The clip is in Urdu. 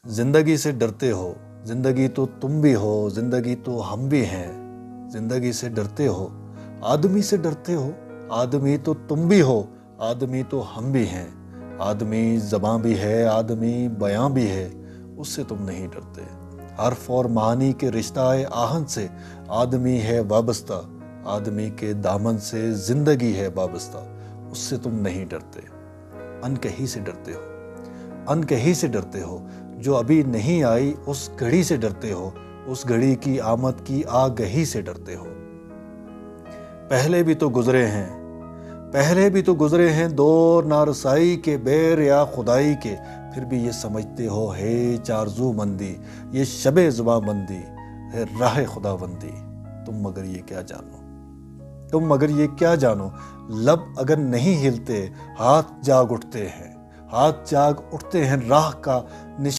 زندگی سے ڈرتے ہو، زندگی تو تم بھی ہو، زندگی تو ہم بھی ہیں۔ زندگی سے ڈرتے ہو، آدمی سے ڈرتے ہو، آدمی تو تم بھی ہو، آدمی تو ہم بھی ہیں۔ آدمی زباں بھی ہے، آدمی بیاں بھی ہے، اس سے تم نہیں ڈرتے۔ حرف اور معانی کے رشتہ آہن سے آدمی ہے وابستہ، آدمی کے دامن سے زندگی ہے وابستہ، اس سے تم نہیں ڈرتے۔ انکہی سے ڈرتے ہو، انکہی سے ڈرتے ہو، جو ابھی نہیں آئی اس گھڑی سے ڈرتے ہو، اس گھڑی کی آمد کی آگہی سے ڈرتے ہو۔ پہلے بھی تو گزرے ہیں، پہلے بھی تو گزرے ہیں دور نارسائی کے، بیر یا خدائی کے، پھر بھی یہ سمجھتے ہو ہے آرزو مندی، یہ شب زباں بندی ہے راہ خدا بندی۔ تم مگر یہ کیا جانو، تم مگر یہ کیا جانو، لب اگر نہیں ہلتے ہاتھ جاگ اٹھتے ہیں، ہاتھ جاگ اٹھتے ہیں، راہ کا